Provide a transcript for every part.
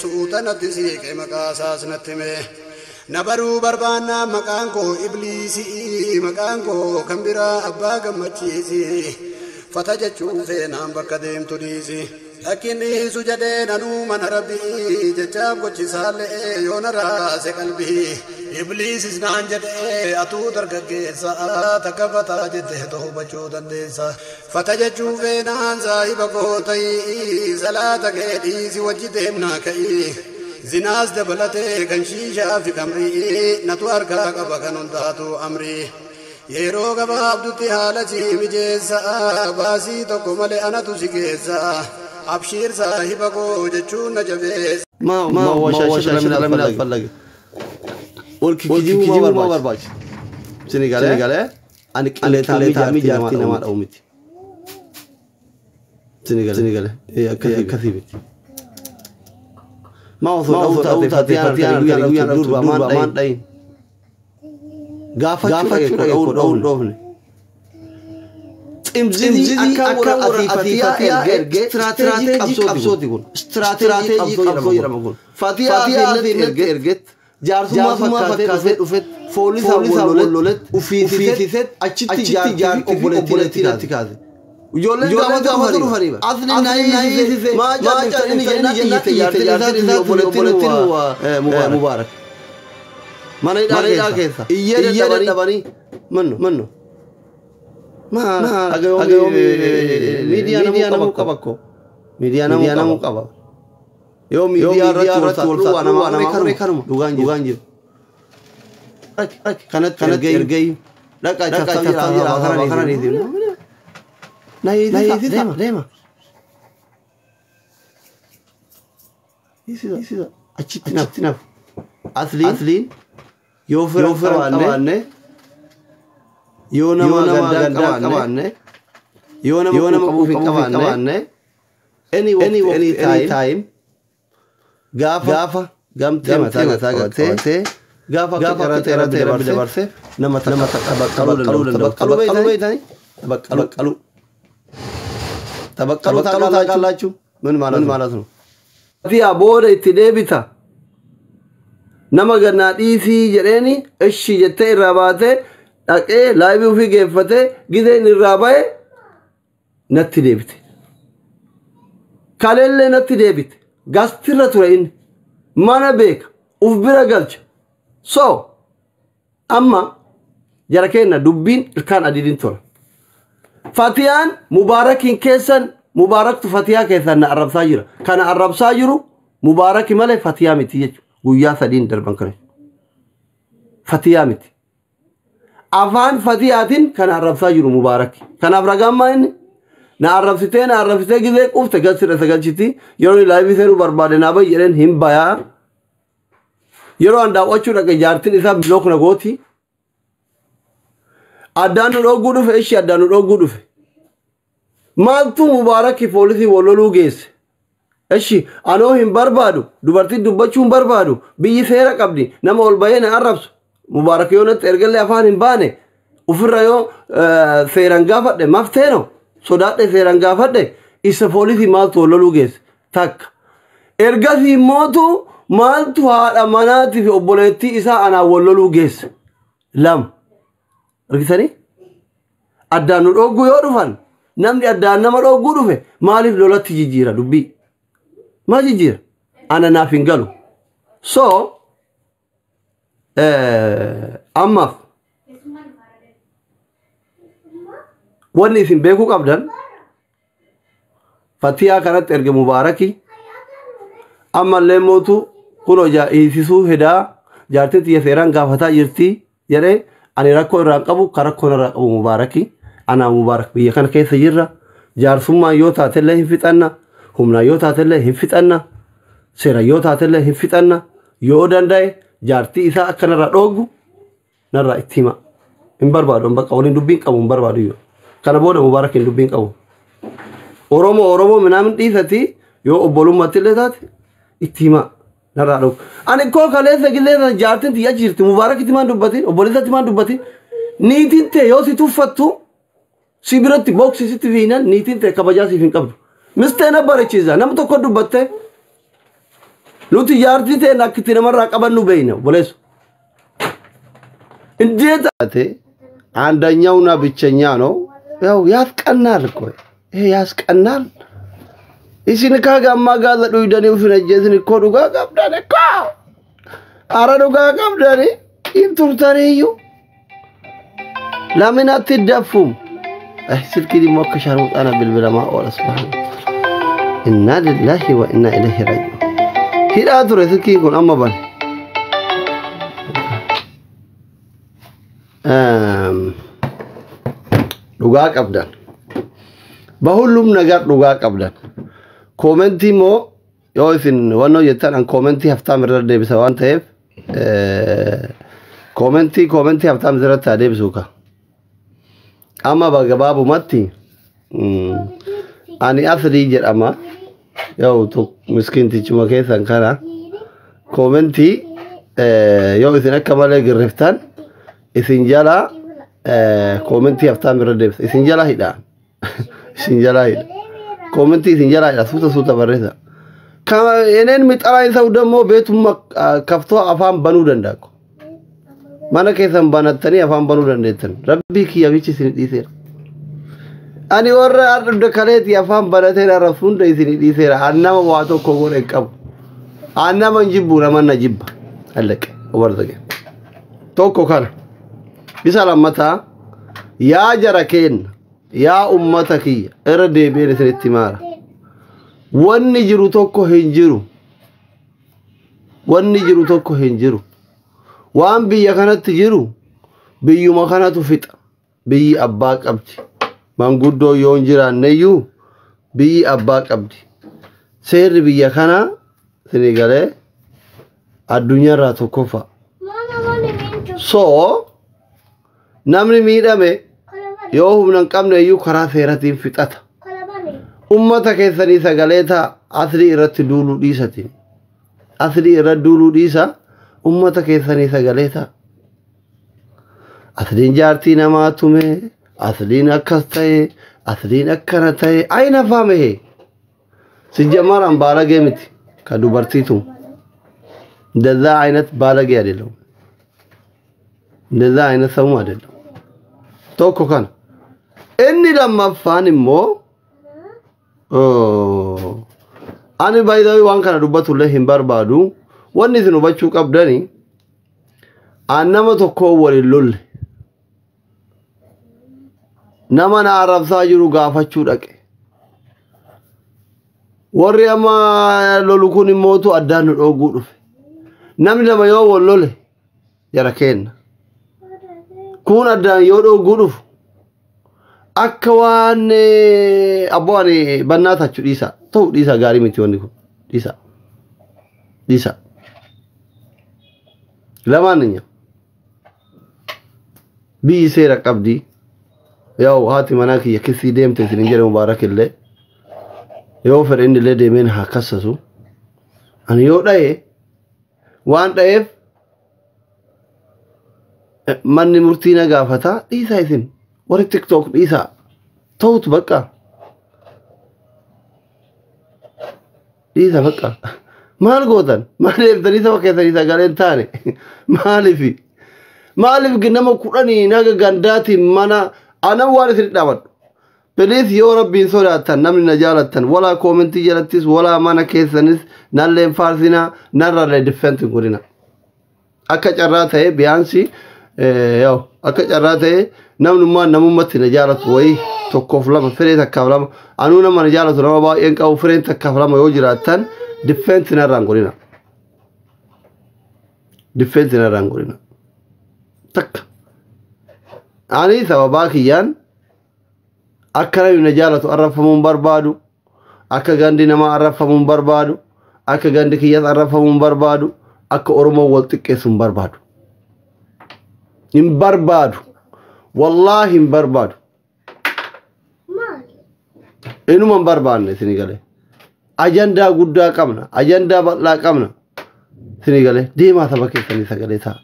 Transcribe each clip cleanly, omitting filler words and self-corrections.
suutana tisiik maqaasaas nattime nabaruu barbaanna maqaan koo ibliisii maqaan koo kan biraa abbaa gammachiisi fata jechuu feenaan bakka deemtu dhiisi akkinni sujadee nanuu mana rabbii jechaaf gochisaallee yoo na raase qalbii ibliisis naan jedhee atuu dargaggeessa takka fataa jettee to'ubachuu dandeessa fata jechuu feenaan saahiba koo ta'ii salaata kee dhiisi wajji deemnaa ka'ii zinaas dabalatee kan shiishaa fi kamrii natu harkaa qaba kan hundaatu amrii yeroo gabaabdutti haala si mijeessa baasii tokko malee anatu si geessa abshiir saahiba koo jechuun na jabeessa ما هو شاشة من الفلق والكيجيو ما برباش سنغالي أنا تامي جارتي نمار أومتي سنغالي إيه كثير ما هو صوت فاتيان دور بمان داين غافة أول روفني إمزيدي أكبر أثيفتيا إرجع استراتيجي أبسوط يقول استراتيجي أبسوط يرمون فاتيا في إرجع جارسما فكاسة وفت فوليسا ولولت وفيثت أشتي جار أبولتي تكاذب وجولن كمان فريبا أصلي ناي ما جاني جنة أبولتي مبارك ما نيدا كيسا إيه دباني منو ما أجاوب ميديا نمو كباكو ميديا نمو كبا يوم ميديا رتول أنا مكانو دوغانجي كانت إرجعي لا كاي تفسير أخرى نيدي ناي ديما يسيدا أشتنا أصلين يوفر وانه يونا ما غندا كمان يونا مكوفين كمان any time غافا غمتي متى غافا كتير برسه نما تبقلوا بيتاني تبقلوا تاكلاچو من معناته في ابود اتديبتا نما غنا ديسي جريني اشي جتي راباته أكيد لايف في كيفته جذا نرابع نتديبت كالله نتديبت غاستيرا ترين ما نبيك وفبرا قلش أما جركينا دبين كان أديدين ترى فاتيان مباركين كيسن مبارك فاتيا كيسن نعرب ساجرة كان عرب ساجرو مبارك ماله فاتيا متيج ويا سدين دربان كره فاتيا متي أفان فتياتين كان عرب ساجر مبارك كان أبرقام ما إني نعرب ستة كذا أوف تقصر شتي يروني لايف يسيروا برباد نابا يرين هم بايا يرون عند واشوا لك جارتين إذا بلوك نقوتي أدانو لو غودو في إيش أدانو لو غودو في مالتو مبارك فوليسي ولولو جيس إيشي أنا هم بربادو دوبارتي دوباتشون بربادو بيجي سيرة قبلي نما أول بايا نعربس مبارك يونت إرجل أفان إنبانه وفرّيو سيرانغافة ده مفتينو صدات سيرانغافة ده إسفولي مال تولو جيس تك إرجل موتو مال توها أمانات في أبولتي إسا أنا ولو جيس لام ركساني أدانو روغو يورفان نمدي أدان نما روغو رفه مالف لولا تجيجيرا دبي ما جيجيرا أنا نافنغالو أما واني سين بيكو قبدان فتيا كانت إرجع مباركي أما اللي موتو كنو جا إيسيسو هدا جارتي تيا سيران غافتا جرتي يري أنا راكو راكبو كراكو راكبو مباركي أنا مبارك بيه كان كيس جرّا جار ثم يوتا تله فتنا همنا يوتا تله فتنا سيرا يوتا تله فتنا يودان داي جارتي إسا أكنا رأوغو نرى اتما إمباربادو مبقاولين دبين قبو إمباربادو يو كان بودا مباركين دبين قبو أورومو منامن إيساتي يو أبولو ماتلة تات اتما نرى رأوغ أنا كو كاليسا كاليسا جارتين تيا جيرتي مبارك اتمان دباتين أبوليسا اتمان دباتين نيتين تي يو سيتو فتو سيبرتي بوكسي سيتي فينا نيتين تي كبجاسي فين قبو مستينا باري چيزا نمتو كو دباتي nuti jaartii ta'e nakkitti namarraa qabannu beeyna boleessu እንዴት አቴ አንደኛውና ብቸኛ ነው ያው ያስቀናል እኮ ይሄ ያስቀናል ኢሲን ካጋማ ጋዘዱ ይደኔው ፍነጀትን እኮ ዱጋ ቀብዳኔ እኮ አረ ዱጋ ቀብዳኔ ኢንቱርታኔዩ ለምን አትደፉም ስልክ ዲሞከሻር ወጣና بالبلማ ወላ ስብሃን ኢና ሊላሂ ወኢና ኢለይሂ ራጂዑን ሂዳቱ ረስኪ ኩን አማባን ዱጋ ቀብዳን በሁሉም ነገር ዱጋ ቀብዳን ኮሜንቲ ሞ ዮይፍን ወኖ የታን ኮሜንቲ ሀፍታም ረደ ቢሰዋን ተይፍ ኮሜንቲ ሀፍታም ዝረታ ደብሱካ አማ ባገባቡ ማቲ አኒ አፍዲ ጀራማ ያው ቱ ምስኪን ትቹ መከሰን ካራ ኮሜንቲ ዮይፍን ከማለ ግርፍታን ኢሲንጃላ ኮሜንቲ ሀፍታም ረደ ኢሲንጃላ ሂዳ ኢሲንጃላ ሂዳ ኮሜንቲ ኢሲንጃላ ሂዳ ሱታ በረታ የኔን ሚጠራኝ ሰው ደግሞ ቤቱም ከፍቶ አፋን በኑ ደንዳኮ ማነ ከሰን ባነተኒ አፋን በኑ ደንደተን ረቢ ኪያቢች ሲንዲሴራ አኒ ወረ አርደ ከሌት ያፋን በለቴራ ረፉን ደይ ሲንዲሴራ አናማ ዋቶ ኮጎረ ቀብ አናማ እንጂቡ ለማና ጅባ አለቀ ወርደገ ቶኮ ካለ ቢሰላምታ ያ ጀረከን ያ ኡመተኪ እረደ ቤለ ስለትማራ wanni jiru tokko hin jiru waan biyya kanatti jiru biyyuma kanatu fixa biyyi abbaa qabdi manguddoo yoon jiraanneyyuu biyyi abbaa qabdi seerri biyya kana sinigalee addunyaarraa tokkofa so namni miidhame yoo humna hin qabneyyuu karaa seeratiin fixata ummata keessanii sagaleeta asli irratti duulu dhiisati asli irratti duulu dhiisa ummata keessanii sagaleeta asliin jaartii namaa tume asliin akkas ta'e asliin akkana ta'e ayna faame sijamaraan baalagee miti ka dubartiitu እንደዛ አይነት ባለጌ አይደለም እንደዛ አይነት ሰው አይደለም ቶኮ ካን እኒ ለማፋንሞ ani baydawi wan kana dubatu le himbar badu wonni sinu bachu qabdani annama tokko wali lol nama na arabsa jiru gafachu daqe warri ama lolukuni motu addan dogu dufe namni lama yo wollole yara kenna kun addan yo dogu dufu akka waan abboani bannatachu dhiisa ta'u dhiisa gaarii miti wanni kun dhiisa lamaaninya biyyi seera qabdi yaw haati manaa kiyya kisii deemte isin jedhe mubaarak illee yoo fedhe inni illee deemeen haa kassasu ani yoo dhaye waan dhayeef manni murtii na gaafata dhiisa isin warri tiktok dhiisa ta'utu bakka dhiisa bakka maal gootan maal eebtanii saba keessanii sagaleen taane maaliif nama kudhanii naga gandaati mana anan waan isin dhaabadhu Please yoo rabbiin sodaatan namni na jaalatan wala commenti jalattis wala mana keessanis nalleen faarsina narrallee different godina akka carraa ta'e biyaansi yoo akka carraa ta'e namummaatti na jaalatu wayi tokkoof lama firee takkaaf lama anuu nama na jaalatu nama baay'een qabu fireen takkaaf lama yoo jiraatan different narraan godina takka ani sababaa kiyyaan akka namni na jaalatu arrafamuun barbaadu akka gandi nama arrafamuun barbaadu akka gandi kiyyas arrafamuun barbaadu akka oromoo wal xiqqeessuun barbaadu hin barbaadu wallahi hin barbaadu inuma hin barbaanne isinii galee ajandaa guddaa qabna ajandaa bal'aa qabna isinii galee deemaa saba keessanii sagalee ta'a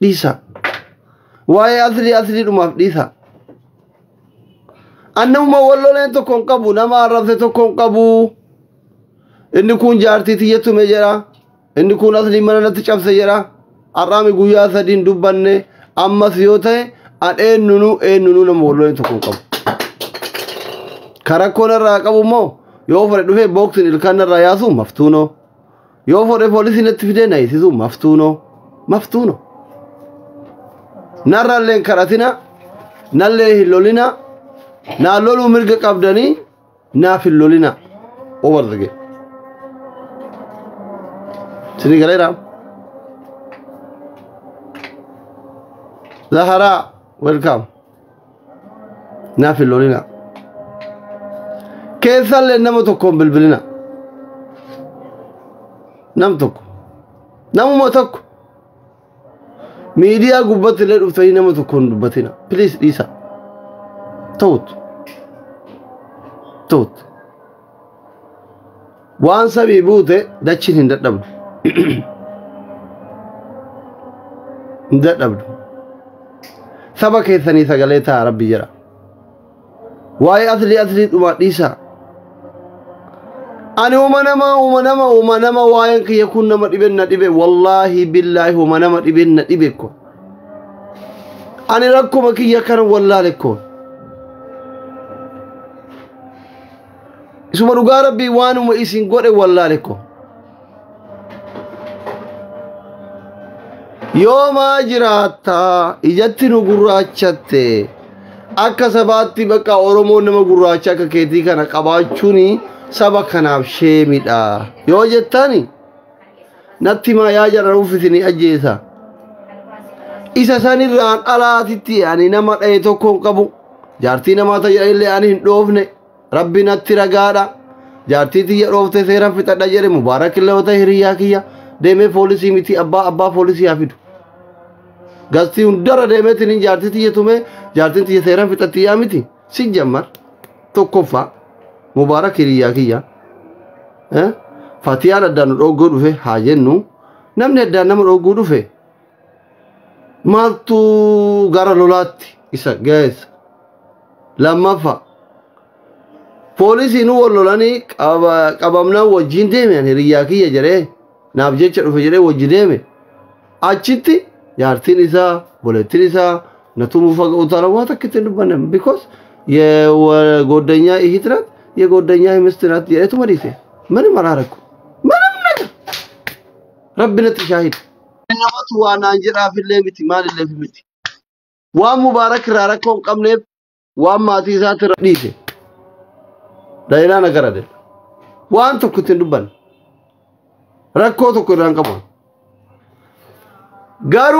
dhiisa wae asli dumaaf dhiisa annuma walloleen tokkon qabu nama arrabse tokkon qabu inni kun jaartii tiyyatume jira inni kun asli mana natti cabse jira arraami guyyaa sadiin dubbanne ammas yoo ta'e eenyunu nama walloon tokko qabu karakkoon irraa qabu immoo yoo fudhe dhufee booksin ilkaan irraa yaasu maftuunoo yoo fudhe poolisiin itti fidee na hiisisu maftuunoo narraalleen kadhatina nallee hin lolina naa loluu mirga qabdanii naaf hin lolina obarrage sini galeera Zahara welcome naaf hin lolina keessallee nama tokkoon bilbilina namuma tokko miidiyaa gubbatti illee dhuftanii nama tokkoon dubbatina please dhiisa ta'ut waan sabii buute dachiin hin dadhabdu saba keessanii sagalee ta'a rabbi jira waa'ee aslii dhuma dhiisa ani umanama waa'een kiyya kun nama dhibe wallaahi billaahi umanama dhibe ko ani rakkuma kiyya kana wallaale ko isuma dhugaa rabbii waanuma isin godhe wallaale ko yoo maa jiraata ijatti nu gurraachatte akka sabaatti bakka oromoon nama gurraacha akka keetii kana qabaachuuni saba kanaaf sheemidha yoo jettani natti maa yaa jara uffisini ajjeesa isa sanirraan alaatitti ani nama dhaye tokko qabu jaartii namaa tajaajila illee ani hin dhoofne rabbi natti ragaadha jaartii tiyya dhoofte seeran fixadha jedhe mubaarakillee wata hiriyaa kiyya deemee poolisii miti abbaa poolisii haa fidu gastii hundara deemeetiin jaartii tiyya tume jaartiin tiyya seeran fixatti yaa miti si jammar tokkoffaa mubaarak hiriyaa kiyya fatiyaan addaan dhoggoo dhufe haa jennu namni addaan nama dhoggoo dhufe maaltu gara lolaatti isa geessa lammaffaa poolisiin wal lolanii qabamnaan wajjin deemean hiriyaa kiyya jedhee naaf jecha dhufe jedhee wajji deeme achitti jaartiin isaa boleettiin isaa natumu faga'uutaala waa takkitti dubbanne because የጓደኛ እህት ናት የጓደኛ ሚስት ናት የቱ መዲሴ ምንም አላረኩ ምንም ነገር ረብነት ሻሂድ ነመቱ ዋና እንጀራ ፍለምቲ ማል ለፍምቲ ዋ ሙባረክ ራረኮን ቀምኔ ዋ ማቲዛት ረዲሴ ዳይና ነገር አይደል ዋን ተኩት እንዱባን ረኮ ተኩ ራንቀባ ጋሩ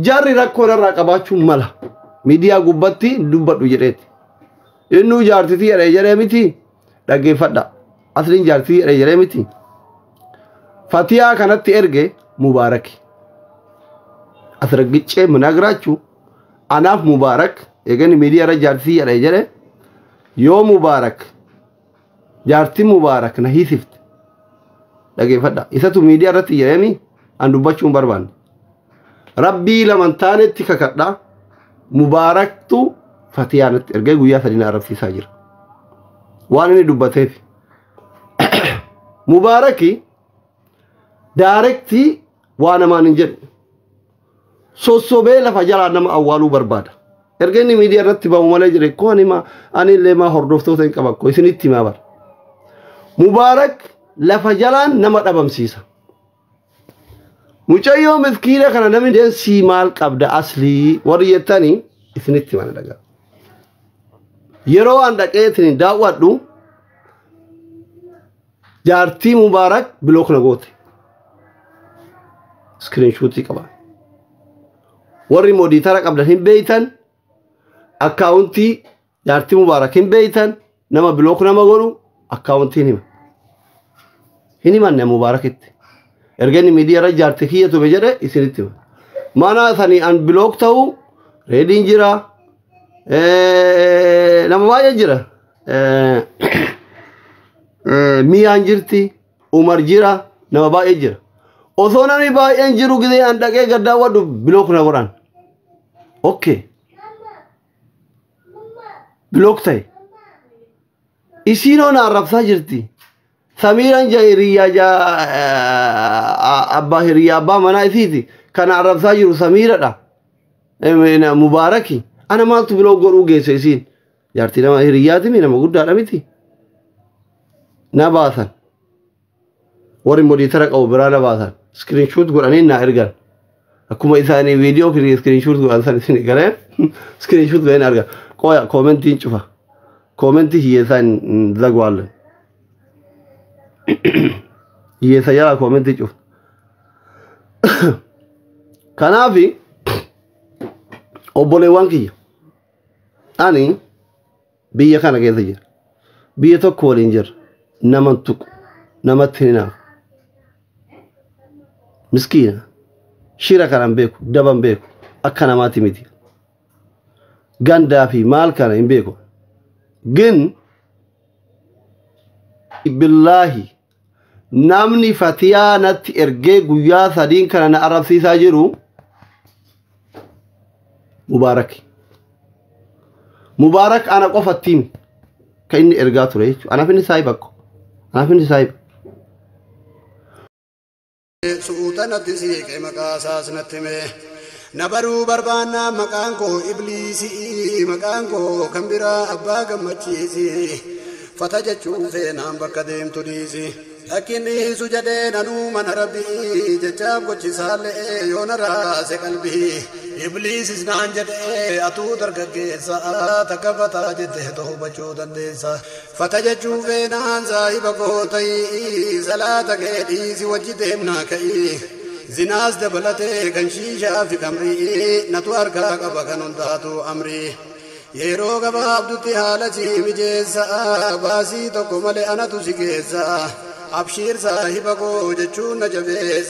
ጃሪ ረኮ ራቀባችሁ መላ ሚዲያ ጉበቲ ዱበዱ ጀዴት እኑ ጃርቲቲ ረጀረሚቲ dhageeffadha asliin jaartii jedhee miti fatiyaa kanatti erge mubaarak asragichee munagraachu anaaf mubaarak eegani miidiyaa ra jaartii jedhee yoo mubaarak jaartii mubaarak na hiisift dhageeffadha isatu miidiyaa irratti jedheemi an dubbachuun barbaanne rabbii lamantaanetti kakadha mubaaraktu fatiyaanatti ergee guyyaa sadii arabsiisaa jira waan inni dubbateef mubaaraki directi waan namaan hin jedhu sossobee lafa jalaa nama awwaaluu barbaada ergenni miidiyaa irratti bahu malee jire ko ani illee maa hordoftoota hin qaban ko isinitti himaa bar mubaarak lafa jalaan nama dhabamsiisa mucayyoo miskiina kana namni deensii maal qabda aslii warri jettanii isinitti mana dhagaa yeroo an dhaqeetiin daawwadhu jaartii mubaarak block na goote screenshot qaba warri moditara qabdan hin beeytan accounti jaartii mubaarak hin beeytan nama block nama godhu accounti hima ne mubaarakitti ergeni media ra jaartii kiyatu bejere isinitti mana sani an block ta'u reading jira nama baay'ee jira miyaan jirti umar jira nama baay'ee jira osoo namni baay'een jiru gidee an dhaqee gaddaa wadhu bilook na godhan okay bilook ta'e isiinoo na arrabsaa jirti سميرا جاهرية جا أبا هريا أبا منايثيتي كان عرب ساجر سميرا من مباركي أنا ما تبلو قرو جيسين جارتي نما هرياتي من ما قد دارمتي نباثا وري مودي ترك أو برا نباثا سكرين شوت قرانين نارجال أكو إثاني فيديو كري سكرين شوت قران سنين كلام سكرين شوت قران أرجع كويا كومنتين شوفها كومنتي هي ثان زغوال هي سيارة كومنتي شوف كنافي أبولي وانكي أني بيا كنا كذا بيا تو كولينجر نمتك نمتنا مسكينة شيرا كلام بيكو دبان بيكو أكنا ما تميتي غاندا في مال كان إن بيكو جن بالله نامني فتيا نت إرجع جويا ثدين كنا نعرف سيساجرو مبارك أنا قفت تيم كأني إرجع تريج أنا فيني سايبك أنا فيني سايب سؤتنا تسيك مكاساس نتمه نبرو بربانا مكانكو إبليسي مكانكو كمبرا أبا كمتشيسي فتجتشو فينا بكديم تديسي لكني سجدين أنو من ربي جتاب كتشسال يونرا سقلبي إبليس سنان جدي أتو درقكيسا تكفتا جده توبچو دنديسا فتجتشو فينا زايب قوتي صلاة كيديسي وجدهمنا كي زناز دبلته كنشيشا في كمري نتو أركا قبا كننداتو أمري يرو قبا عبدتي حالتي مجيسا باسي تكو ملي أنا تسيكيسا أبشير صاحبكو جچون نجبيس